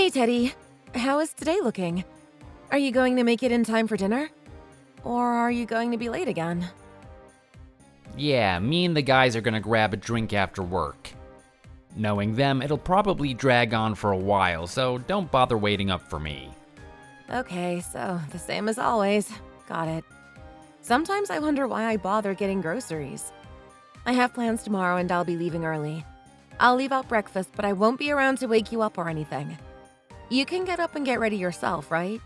Hey, Teddy. How is today looking? Are you going to make it in time for dinner? Or are you going to be late again? Yeah, me and the guys are gonna grab a drink after work. Knowing them, it'll probably drag on for a while, so don't bother waiting up for me. Okay, so the same as always. Got it. Sometimes I wonder why I bother getting groceries. I have plans tomorrow and I'll be leaving early. I'll leave out breakfast, but I won't be around to wake you up or anything. You can get up and get ready yourself, right?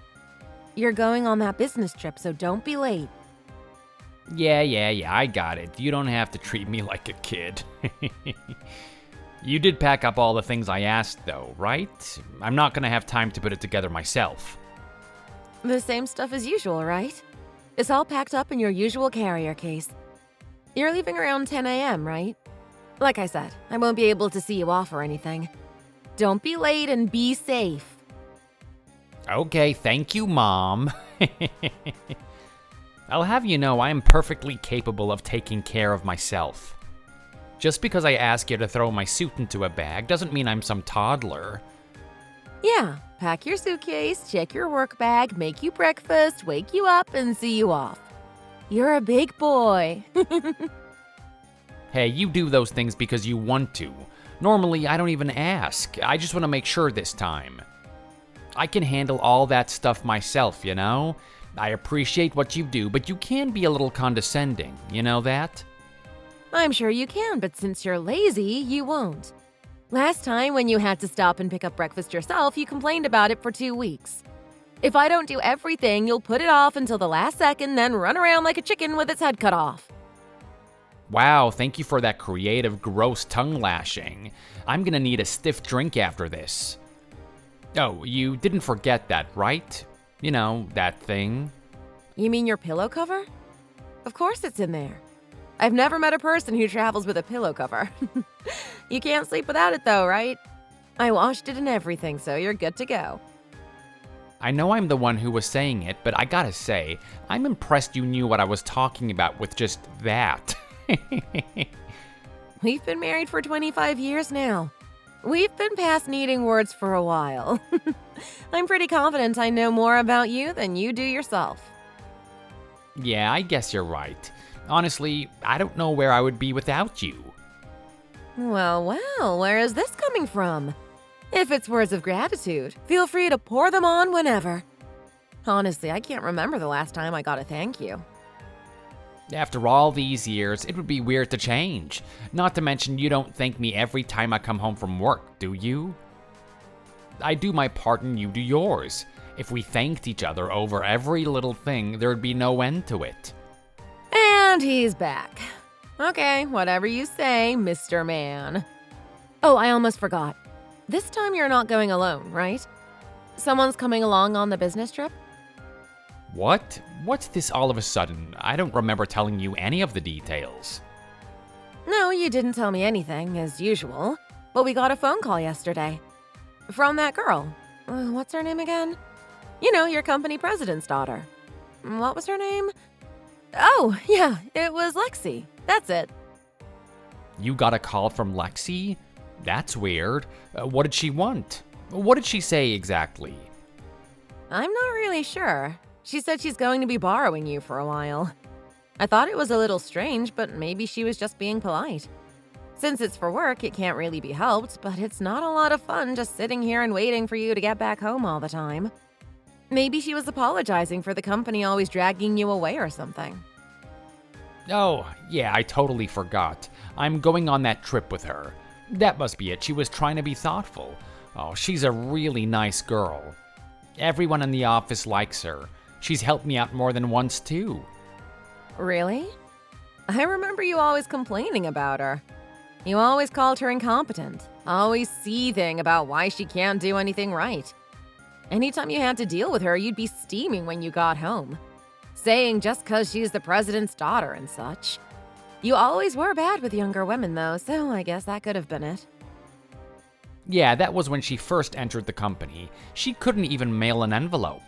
You're going on that business trip, so don't be late. Yeah, I got it. You don't have to treat me like a kid. You did pack up all the things I asked, though, right? I'm not gonna have time to put it together myself. The same stuff as usual, right? It's all packed up in your usual carrier case. You're leaving around 10 a.m., right? Like I said, I won't be able to see you off or anything. Don't be late and be safe. Okay, thank you, Mom. I'll have you know I am perfectly capable of taking care of myself. Just because I ask you to throw my suit into a bag doesn't mean I'm some toddler. Yeah, pack your suitcase, check your work bag, make you breakfast, wake you up, and see you off. You're a big boy. Hey, you do those things because you want to. Normally, I don't even ask. I just want to make sure this time. I can handle all that stuff myself, you know? I appreciate what you do, but you can be a little condescending, you know that? I'm sure you can, but since you're lazy, you won't. Last time when you had to stop and pick up breakfast yourself, you complained about it for 2 weeks. If I don't do everything, you'll put it off until the last second, then run around like a chicken with its head cut off. Wow, thank you for that creative, gross tongue lashing. I'm gonna need a stiff drink after this. Oh, you didn't forget that, right? You know, that thing. You mean your pillow cover? Of course it's in there. I've never met a person who travels with a pillow cover. You can't sleep without it though, right? I washed it and everything, so you're good to go. I know I'm the one who was saying it, but I gotta say, I'm impressed you knew what I was talking about with just that. We've been married for 25 years now. We've been past needing words for a while. I'm pretty confident I know more about you than you do yourself. Yeah, I guess you're right. Honestly, I don't know where I would be without you. Well, where is this coming from? If it's words of gratitude, feel free to pour them on whenever. Honestly, I can't remember the last time I got a thank you. After all these years, it would be weird to change. Not to mention you don't thank me every time I come home from work, do you? I do my part and you do yours. If we thanked each other over every little thing, there'd be no end to it. And he's back. Okay, whatever you say, Mr. Man. Oh, I almost forgot. This time you're not going alone, right? Someone's coming along on the business trip? What? What's this all of a sudden? I don't remember telling you any of the details. No, you didn't tell me anything, as usual. But we got a phone call yesterday. From that girl. What's her name again? You know, your company president's daughter. What was her name? Oh, yeah, it was Lexi. That's it. You got a call from Lexi? That's weird. What did she want? What did she say exactly? I'm not really sure. She said she's going to be borrowing you for a while. I thought it was a little strange, but maybe she was just being polite. Since it's for work, it can't really be helped, but it's not a lot of fun just sitting here and waiting for you to get back home all the time. Maybe she was apologizing for the company always dragging you away or something. Oh, yeah, I totally forgot. I'm going on that trip with her. That must be it. She was trying to be thoughtful. Oh, she's a really nice girl. Everyone in the office likes her. She's helped me out more than once, too. Really? I remember you always complaining about her. You always called her incompetent, always seething about why she can't do anything right. Anytime you had to deal with her, you'd be steaming when you got home, saying just 'cause she's the president's daughter and such. You always were bad with younger women, though, so I guess that could have been it. Yeah, that was when she first entered the company. She couldn't even mail an envelope.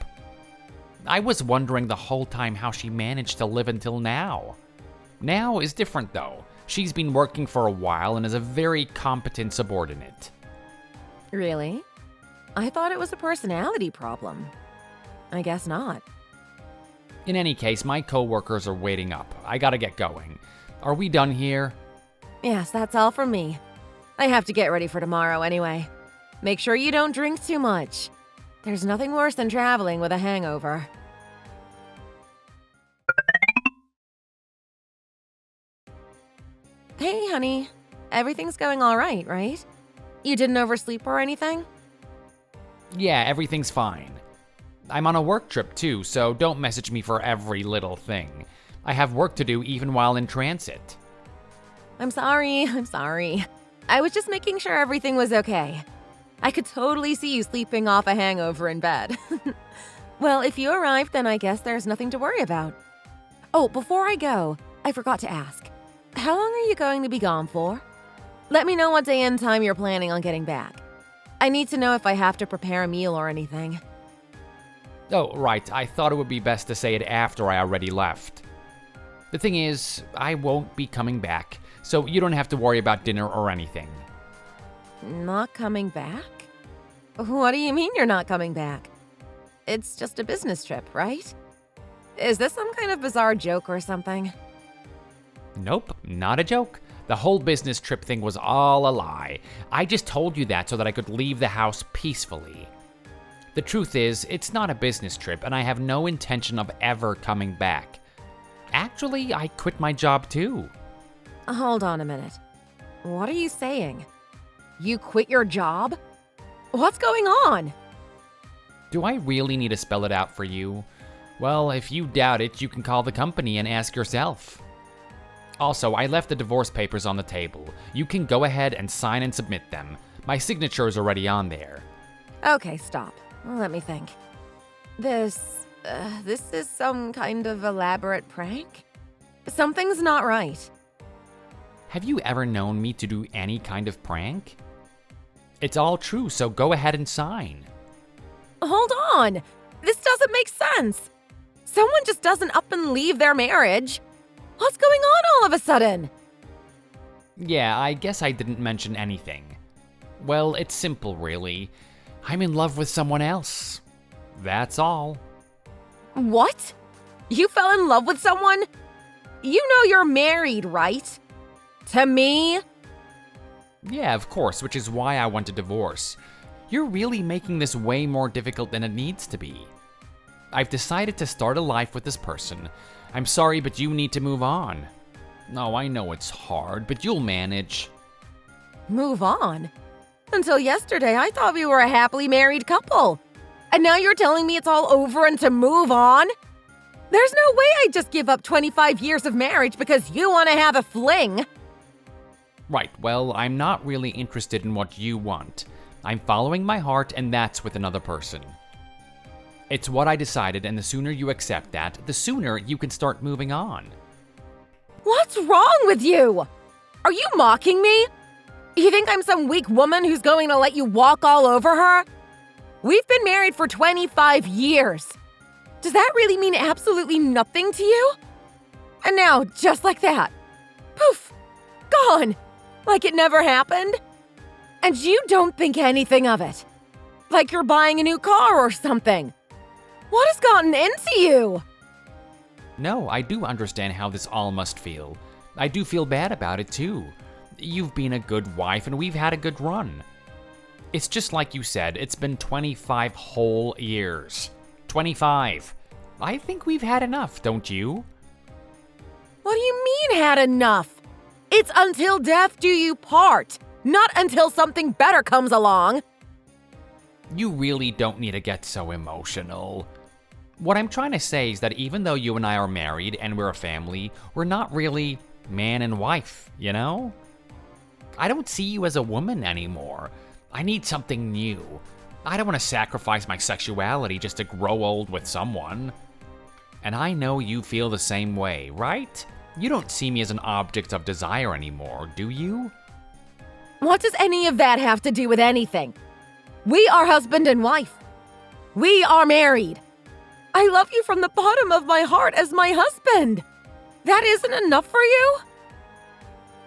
I was wondering the whole time how she managed to live until now. Now is different, though. She's been working for a while and is a very competent subordinate. Really? I thought it was a personality problem. I guess not. In any case, my coworkers are waiting up. I gotta get going. Are we done here? Yes, that's all from me. I have to get ready for tomorrow anyway. Make sure you don't drink too much. There's nothing worse than traveling with a hangover. Hey, honey. Everything's going all right, right? You didn't oversleep or anything? Yeah, everything's fine. I'm on a work trip too, so don't message me for every little thing. I have work to do even while in transit. I'm sorry. I was just making sure everything was okay. I could totally see you sleeping off a hangover in bed. Well, if you arrived, then I guess there's nothing to worry about. Oh, before I go, I forgot to ask. How long are you going to be gone for? Let me know what day and time you're planning on getting back. I need to know if I have to prepare a meal or anything. Oh, right, I thought it would be best to say it after I already left. The thing is, I won't be coming back, so you don't have to worry about dinner or anything. Not coming back? What do you mean you're not coming back? It's just a business trip, right? Is this some kind of bizarre joke or something? Nope, not a joke. The whole business trip thing was all a lie. I just told you that so that I could leave the house peacefully. The truth is, it's not a business trip, and I have no intention of ever coming back. Actually, I quit my job too. Hold on a minute. What are you saying? You quit your job? What's going on? Do I really need to spell it out for you? Well, if you doubt it, you can call the company and ask yourself. Also, I left the divorce papers on the table. You can go ahead and sign and submit them. My signature is already on there. Okay, stop. Let me think. This is some kind of elaborate prank? Something's not right. Have you ever known me to do any kind of prank? It's all true, so go ahead and sign. Hold on! This doesn't make sense! Someone just doesn't up and leave their marriage. What's going on all of a sudden? Yeah, I guess I didn't mention anything. Well, it's simple, really. I'm in love with someone else. That's all. What? You fell in love with someone? You know you're married, right? To me? Yeah, of course, which is why I want a divorce. You're really making this way more difficult than it needs to be. I've decided to start a life with this person. I'm sorry, but you need to move on. No, I know it's hard, but you'll manage. Move on? Until yesterday, I thought we were a happily married couple. And now you're telling me it's all over and to move on? There's no way I'd just give up 25 years of marriage because you want to have a fling. Right, well, I'm not really interested in what you want. I'm following my heart, and that's with another person. It's what I decided, and the sooner you accept that, the sooner you can start moving on. What's wrong with you? Are you mocking me? You think I'm some weak woman who's going to let you walk all over her? We've been married for 25 years. Does that really mean absolutely nothing to you? And now, just like that, poof, gone, like it never happened? And you don't think anything of it, like you're buying a new car or something. What has gotten into you? No, I do understand how this all must feel. I do feel bad about it too. You've been a good wife and we've had a good run. It's just like you said, it's been 25 whole years. 25. I think we've had enough, don't you? What do you mean had enough? It's until death do you part, not until something better comes along. You really don't need to get so emotional. What I'm trying to say is that even though you and I are married and we're a family, we're not really man and wife, you know? I don't see you as a woman anymore. I need something new. I don't want to sacrifice my sexuality just to grow old with someone. And I know you feel the same way, right? You don't see me as an object of desire anymore, do you? What does any of that have to do with anything? We are husband and wife. We are married. I love you from the bottom of my heart as my husband. That isn't enough for you?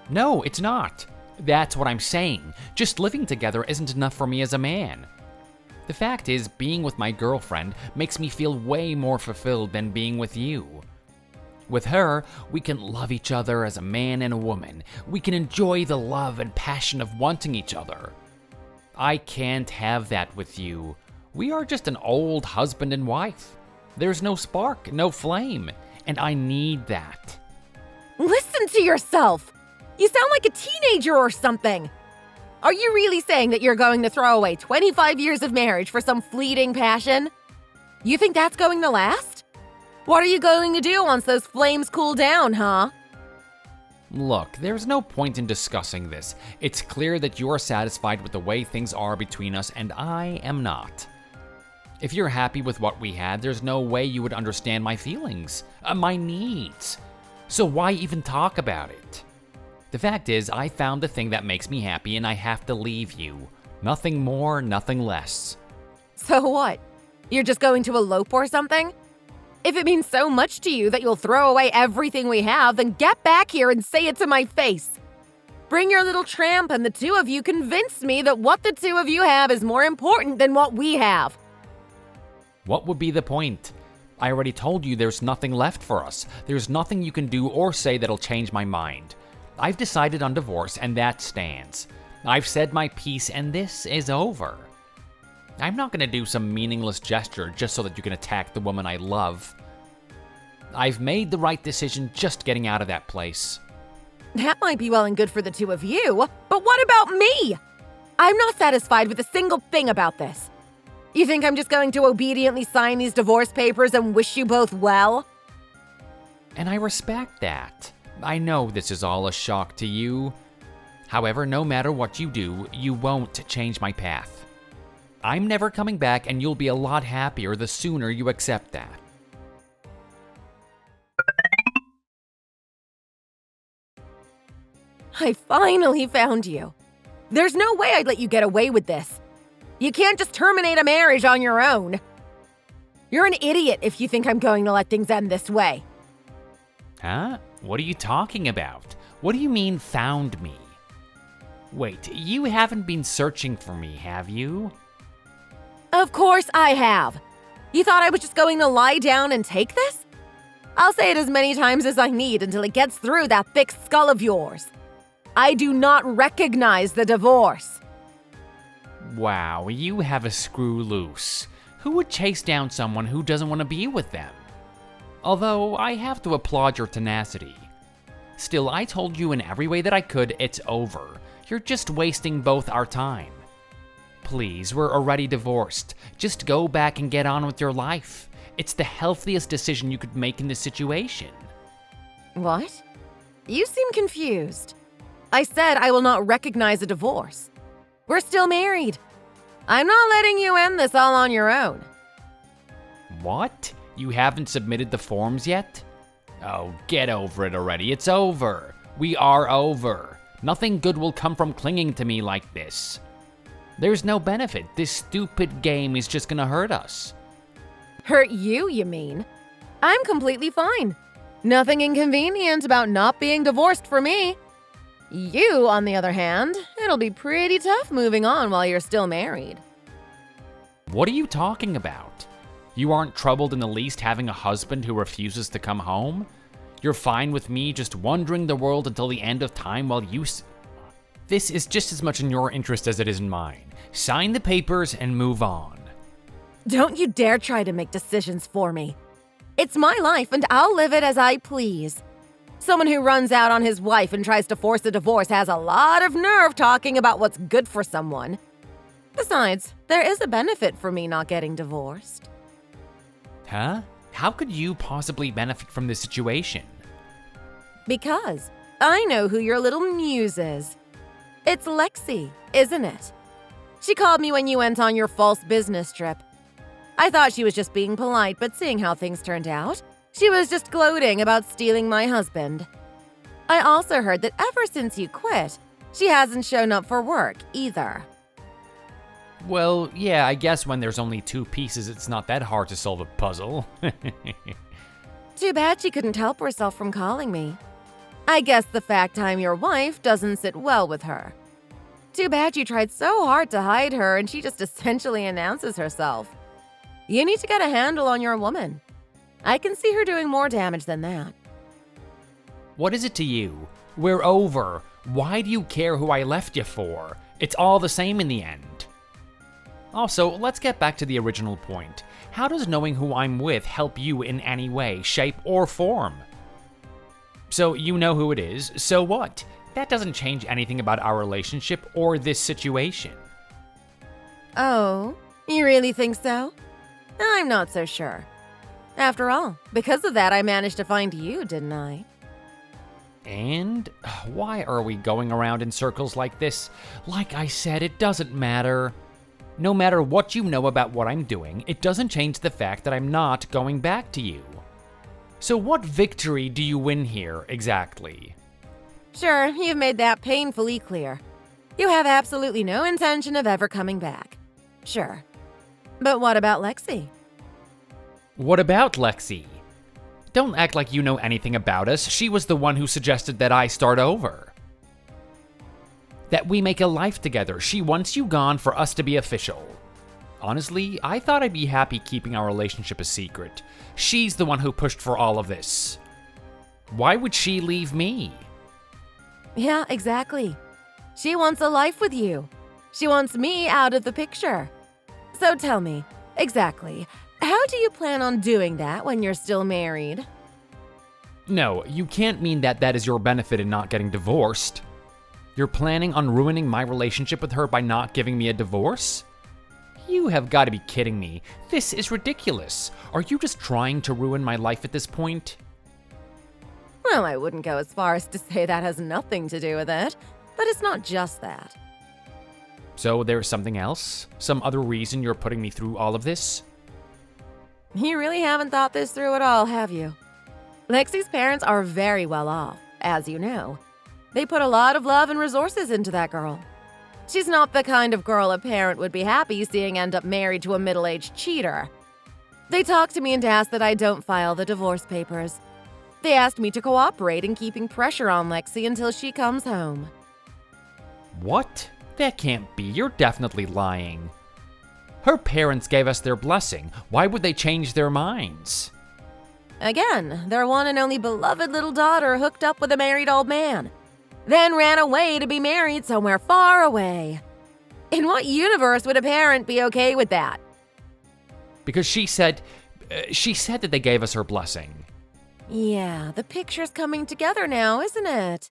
No, it's not. That's what I'm saying. Just living together isn't enough for me as a man. The fact is, being with my girlfriend makes me feel way more fulfilled than being with you. With her, we can love each other as a man and a woman. We can enjoy the love and passion of wanting each other. I can't have that with you. We are just an old husband and wife. There's no spark, no flame, and I need that. Listen to yourself! You sound like a teenager or something! Are you really saying that you're going to throw away 25 years of marriage for some fleeting passion? You think that's going to last? What are you going to do once those flames cool down, huh? Look, there's no point in discussing this. It's clear that you're satisfied with the way things are between us, and I am not. If you're happy with what we had, there's no way you would understand my feelings, my needs. So why even talk about it? The fact is, I found the thing that makes me happy and I have to leave you. Nothing more, nothing less. So what? You're just going to elope or something? If it means so much to you that you'll throw away everything we have, then get back here and say it to my face. Bring your little tramp and the two of you convince me that what the two of you have is more important than what we have. What would be the point? I already told you there's nothing left for us. There's nothing you can do or say that'll change my mind. I've decided on divorce and that stands. I've said my piece and this is over. I'm not going to do some meaningless gesture just so that you can attack the woman I love. I've made the right decision just getting out of that place. That might be well and good for the two of you, but what about me? I'm not satisfied with a single thing about this. You think I'm just going to obediently sign these divorce papers and wish you both well? And I respect that. I know this is all a shock to you. However, no matter what you do, you won't change my path. I'm never coming back, and you'll be a lot happier the sooner you accept that. I finally found you. There's no way I'd let you get away with this. You can't just terminate a marriage on your own. You're an idiot if you think I'm going to let things end this way. Huh? What are you talking about? What do you mean, found me? Wait, you haven't been searching for me, have you? Of course I have. You thought I was just going to lie down and take this? I'll say it as many times as I need until it gets through that thick skull of yours. I do not recognize the divorce. Wow, you have a screw loose. Who would chase down someone who doesn't want to be with them? Although, I have to applaud your tenacity. Still, I told you in every way that I could, it's over. You're just wasting both our time. Please, we're already divorced. Just go back and get on with your life. It's the healthiest decision you could make in this situation. What? You seem confused. I said I will not recognize a divorce. We're still married. I'm not letting you end this all on your own. What? You haven't submitted the forms yet? Oh, get over it already. It's over. We are over. Nothing good will come from clinging to me like this. There's no benefit. This stupid game is just gonna hurt us. Hurt you, you mean? I'm completely fine. Nothing inconvenient about not being divorced for me. You, on the other hand, it'll be pretty tough moving on while you're still married. What are you talking about? You aren't troubled in the least having a husband who refuses to come home? You're fine with me just wandering the world until the end of time while you... This is just as much in your interest as it is in mine. Sign the papers and move on. Don't you dare try to make decisions for me. It's my life and I'll live it as I please. Someone who runs out on his wife and tries to force a divorce has a lot of nerve talking about what's good for someone. Besides, there is a benefit for me not getting divorced. Huh? How could you possibly benefit from this situation? Because I know who your little muse is. It's Lexi, isn't it? She called me when you went on your false business trip. I thought she was just being polite, but seeing how things turned out, she was just gloating about stealing my husband. I also heard that ever since you quit, she hasn't shown up for work either. Well, yeah, I guess when there's only two pieces, it's not that hard to solve a puzzle. Too bad she couldn't help herself from calling me. I guess the fact I'm your wife doesn't sit well with her. Too bad you tried so hard to hide her and she just essentially announces herself. You need to get a handle on your woman. I can see her doing more damage than that. What is it to you? We're over. Why do you care who I left you for? It's all the same in the end. Also, let's get back to the original point. How does knowing who I'm with help you in any way, shape, or form? So you know who it is, so what? That doesn't change anything about our relationship or this situation. Oh, you really think so? I'm not so sure. After all, because of that, I managed to find you, didn't I? And why are we going around in circles like this? Like I said, it doesn't matter. No matter what you know about what I'm doing, it doesn't change the fact that I'm not going back to you. So what victory do you win here, exactly? Sure, you've made that painfully clear. You have absolutely no intention of ever coming back. Sure. But what about Lexi? What about Lexi? Don't act like you know anything about us. She was the one who suggested that I start over. That we make a life together. She wants you gone for us to be official. Honestly, I thought I'd be happy keeping our relationship a secret. She's the one who pushed for all of this. Why would she leave me? Yeah, exactly. She wants a life with you. She wants me out of the picture. So tell me, exactly, how do you plan on doing that when you're still married? No, you can't mean that that is your benefit in not getting divorced. You're planning on ruining my relationship with her by not giving me a divorce? You have got to be kidding me. This is ridiculous. Are you just trying to ruin my life at this point? Well, I wouldn't go as far as to say that has nothing to do with it, but it's not just that. So there's something else? Some other reason you're putting me through all of this? You really haven't thought this through at all, have you? Lexi's parents are very well off, as you know. They put a lot of love and resources into that girl. She's not the kind of girl a parent would be happy seeing end up married to a middle-aged cheater. They talked to me and asked that I don't file the divorce papers. They asked me to cooperate in keeping pressure on Lexi until she comes home. What? That can't be. You're definitely lying. Her parents gave us their blessing. Why would they change their minds? Again, their one and only beloved little daughter hooked up with a married old man, then ran away to be married somewhere far away. In what universe would a parent be okay with that? Because she said that they gave us her blessing. Yeah, the picture's coming together now, isn't it?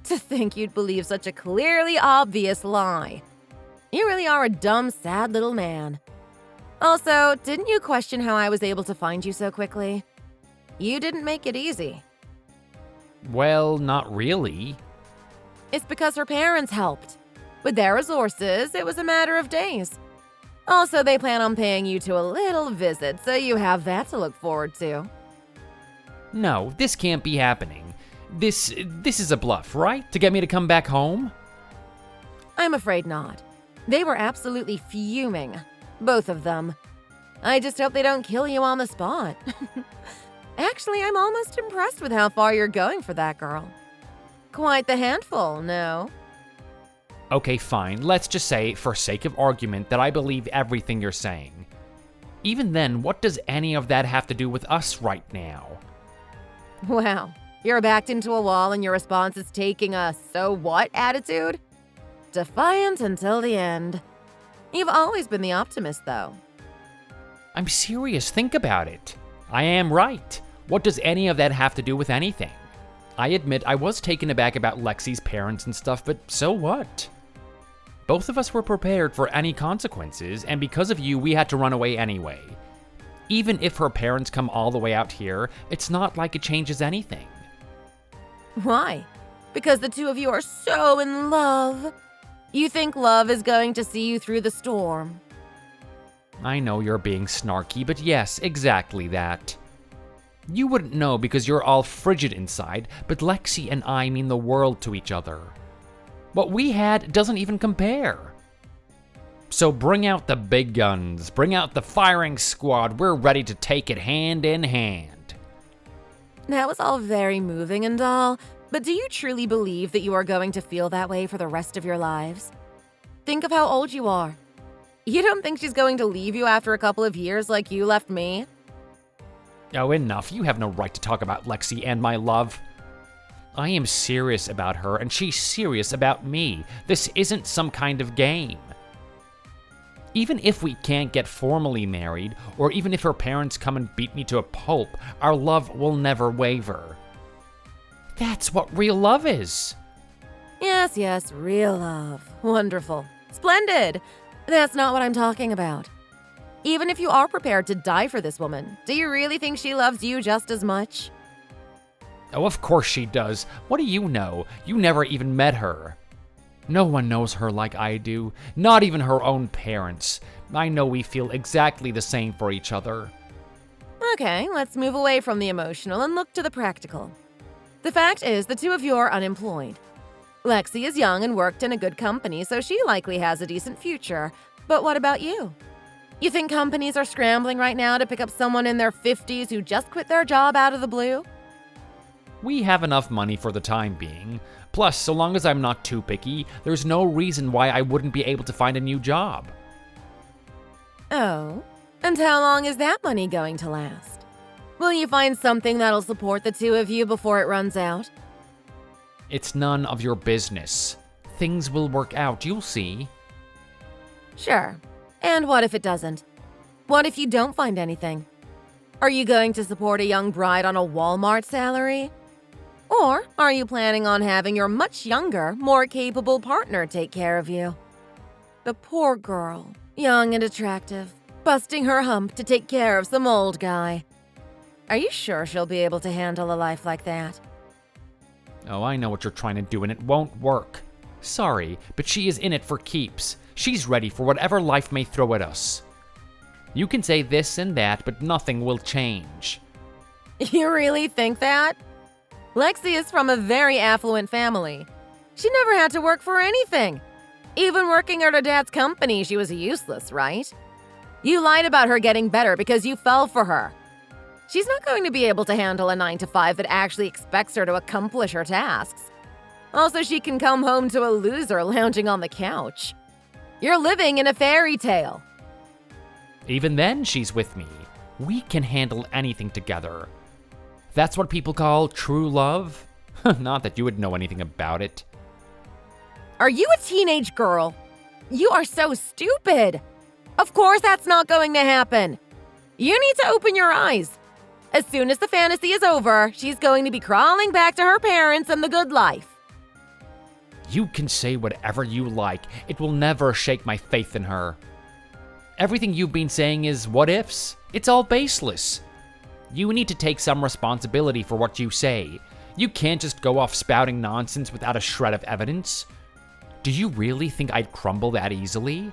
To think you'd believe such a clearly obvious lie. You really are a dumb, sad little man. Also, didn't you question how I was able to find you so quickly? You didn't make it easy. Well, not really. It's because her parents helped. With their resources, it was a matter of days. Also, they plan on paying you to a little visit, so you have that to look forward to. No, this can't be happening. This is a bluff, right? To get me to come back home? I'm afraid not. They were absolutely fuming. Both of them. I just hope they don't kill you on the spot. Actually, I'm almost impressed with how far you're going for that girl. Quite the handful, no? Okay, fine. Let's just say, for sake of argument, that I believe everything you're saying. Even then, what does any of that have to do with us right now? Wow, you're backed into a wall and your response is taking a so what attitude? Defiant until the end. You've always been the optimist, though. I'm serious. Think about it. I am right. What does any of that have to do with anything? I admit I was taken aback about Lexi's parents and stuff, but so what? Both of us were prepared for any consequences, and because of you, we had to run away anyway. Even if her parents come all the way out here, it's not like it changes anything. Why? Because the two of you are so in love. You think love is going to see you through the storm. I know you're being snarky, but yes, exactly that. You wouldn't know because you're all frigid inside, but Lexi and I mean the world to each other. What we had doesn't even compare. So bring out the big guns, bring out the firing squad, we're ready to take it hand in hand. That was all very moving and all, but do you truly believe that you are going to feel that way for the rest of your lives? Think of how old you are. You don't think she's going to leave you after a couple of years like you left me? Oh, enough. You have no right to talk about Lexi and my love. I am serious about her, and she's serious about me. This isn't some kind of game. Even if we can't get formally married, or even if her parents come and beat me to a pulp, our love will never waver. That's what real love is. Yes, real love. Wonderful. Splendid. That's not what I'm talking about. Even if you are prepared to die for this woman, do you really think she loves you just as much? Oh, of course she does. What do you know? You never even met her. No one knows her like I do, not even her own parents. I know we feel exactly the same for each other. Okay, let's move away from the emotional and look to the practical. The fact is, the two of you are unemployed. Lexi is young and worked in a good company, so she likely has a decent future. But what about you? You think companies are scrambling right now to pick up someone in their 50s who just quit their job out of the blue? We have enough money for the time being. Plus, so long as I'm not too picky, there's no reason why I wouldn't be able to find a new job. Oh, and how long is that money going to last? Will you find something that'll support the two of you before it runs out? It's none of your business. Things will work out, you'll see. Sure. And what if it doesn't? What if you don't find anything? Are you going to support a young bride on a Walmart salary? Or are you planning on having your much younger, more capable partner take care of you? The poor girl, young and attractive, busting her hump to take care of some old guy. Are you sure she'll be able to handle a life like that? Oh, I know what you're trying to do, and it won't work. Sorry, but she is in it for keeps. She's ready for whatever life may throw at us. You can say this and that, but nothing will change. You really think that? Lexi is from a very affluent family. She never had to work for anything. Even working at her dad's company, she was useless, right? You lied about her getting better because you fell for her. She's not going to be able to handle a 9-to-5 that actually expects her to accomplish her tasks. Also, she can come home to a loser lounging on the couch. You're living in a fairy tale. Even then, she's with me. We can handle anything together. That's what people call true love? Not that you would know anything about it. Are you a teenage girl? You are so stupid. Of course that's not going to happen. You need to open your eyes. As soon as the fantasy is over, she's going to be crawling back to her parents and the good life. You can say whatever you like. It will never shake my faith in her. Everything you've been saying is what ifs. It's all baseless. You need to take some responsibility for what you say. You can't just go off spouting nonsense without a shred of evidence. Do you really think I'd crumble that easily?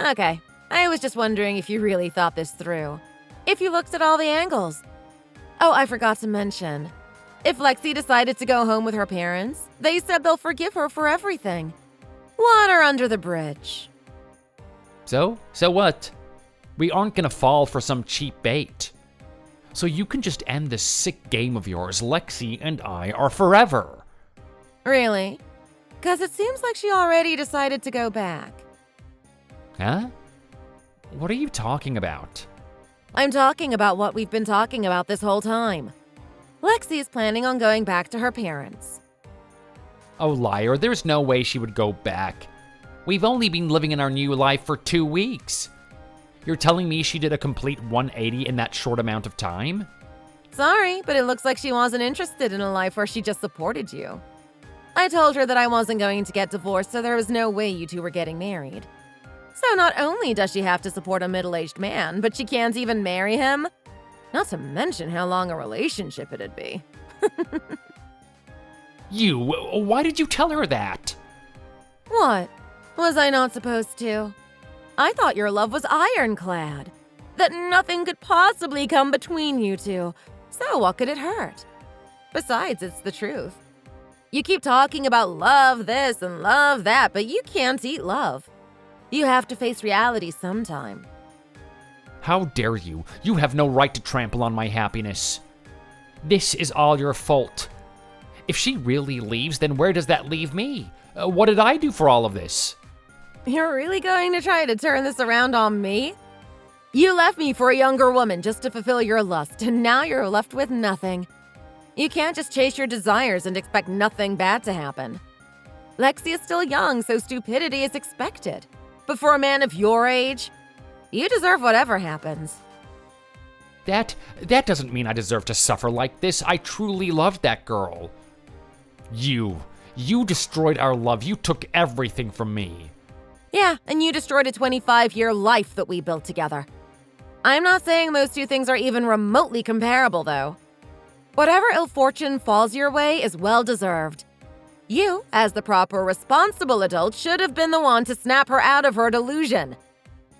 Okay, I was just wondering if you really thought this through. If you looked at all the angles. Oh, I forgot to mention. If Lexi decided to go home with her parents, they said they'll forgive her for everything. Water under the bridge. So what? We aren't gonna fall for some cheap bait. So you can just end this sick game of yours. Lexi and I are forever. Really? 'Cause it seems like she already decided to go back. Huh? What are you talking about? I'm talking about what we've been talking about this whole time. Lexi is planning on going back to her parents. Oh, liar, there's no way she would go back. We've only been living in our new life for 2 weeks. You're telling me she did a complete 180 in that short amount of time? Sorry, but it looks like she wasn't interested in a life where she just supported you. I told her that I wasn't going to get divorced, so there was no way you two were getting married. So not only does she have to support a middle-aged man, but she can't even marry him? Not to mention how long a relationship it'd be. Why did you tell her that? What? Was I not supposed to? I thought your love was ironclad. That nothing could possibly come between you two. So what could it hurt? Besides, it's the truth. You keep talking about love this and love that, but you can't eat love. You have to face reality sometime. How dare you? You have no right to trample on my happiness. This is all your fault. If she really leaves, then where does that leave me? What did I do for all of this? You're really going to try to turn this around on me? You left me for a younger woman just to fulfill your lust, and now you're left with nothing. You can't just chase your desires and expect nothing bad to happen. Lexi is still young, so stupidity is expected. But for a man of your age, you deserve whatever happens. That doesn't mean I deserve to suffer like this. I truly loved that girl. You destroyed our love. You took everything from me. Yeah, and you destroyed a 25-year life that we built together. I'm not saying those two things are even remotely comparable, though. Whatever ill fortune falls your way is well-deserved. You, as the proper, responsible adult, should have been the one to snap her out of her delusion.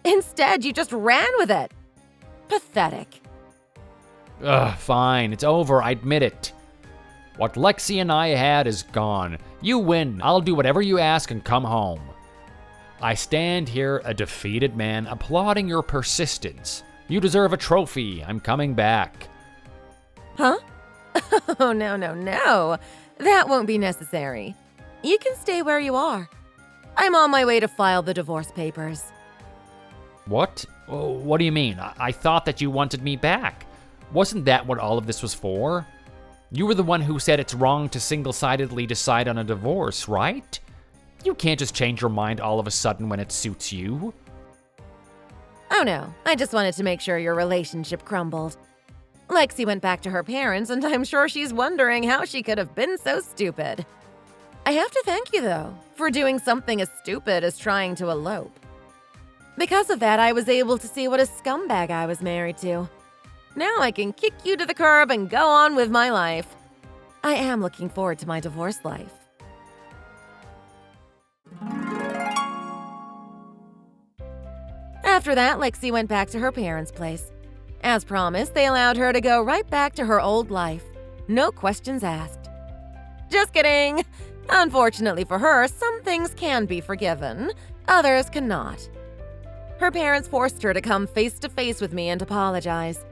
Instead, you just ran with it. Pathetic. Ugh, fine. It's over. I admit it. What Lexi and I had is gone. You win. I'll do whatever you ask and come home. I stand here, a defeated man, applauding your persistence. You deserve a trophy. I'm coming back. Huh? Oh, no. That won't be necessary. You can stay where you are. I'm on my way to file the divorce papers. What? Oh, what do you mean? I thought that you wanted me back. Wasn't that what all of this was for? You were the one who said it's wrong to single-sidedly decide on a divorce, right? You can't just change your mind all of a sudden when it suits you. Oh no, I just wanted to make sure your relationship crumbled. Lexi went back to her parents, and I'm sure she's wondering how she could have been so stupid. I have to thank you, though, for doing something as stupid as trying to elope. Because of that, I was able to see what a scumbag I was married to. Now I can kick you to the curb and go on with my life. I am looking forward to my divorce life. After that, Lexi went back to her parents' place. As promised, they allowed her to go right back to her old life. No questions asked. Just kidding! Unfortunately for her, some things can be forgiven, others cannot. Her parents forced her to come face to face with me and apologize.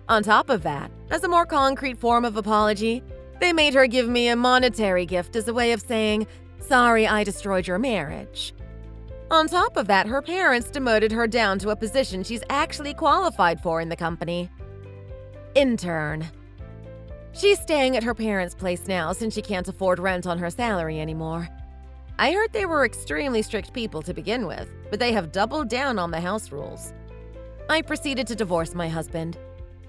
On top of that, as a more concrete form of apology, they made her give me a monetary gift as a way of saying, "Sorry I destroyed your marriage." On top of that, her parents demoted her down to a position she's actually qualified for in the company. Intern. She's staying at her parents' place now since she can't afford rent on her salary anymore. I heard they were extremely strict people to begin with, but they have doubled down on the house rules. I proceeded to divorce my husband.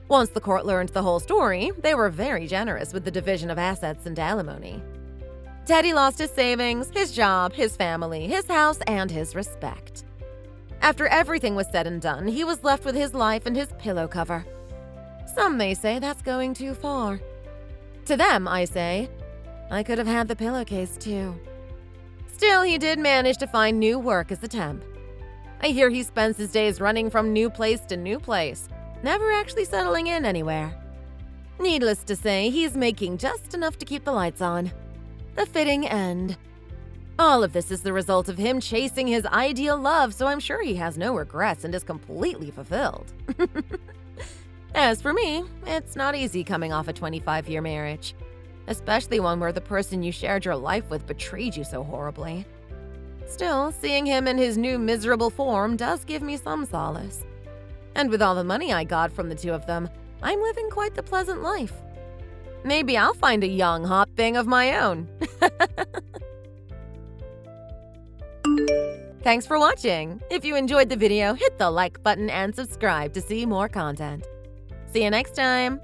Once the court learned the whole story, they were very generous with the division of assets and alimony. Teddy lost his savings, his job, his family, his house, and his respect. After everything was said and done, he was left with his life and his pillow cover. Some may say that's going too far. To them, I say, I could have had the pillowcase too. Still, he did manage to find new work as a temp. I hear he spends his days running from new place to new place, never actually settling in anywhere. Needless to say, he's making just enough to keep the lights on. A fitting end. All of this is the result of him chasing his ideal love, so I'm sure he has no regrets and is completely fulfilled. As for me, it's not easy coming off a 25-year marriage, especially one where the person you shared your life with betrayed you so horribly. Still, seeing him in his new miserable form does give me some solace. And with all the money I got from the two of them, I'm living quite the pleasant life. Maybe I'll find a young, hot thing of my own. Thanks for watching. If you enjoyed the video, hit the like button and subscribe to see more content. See you next time.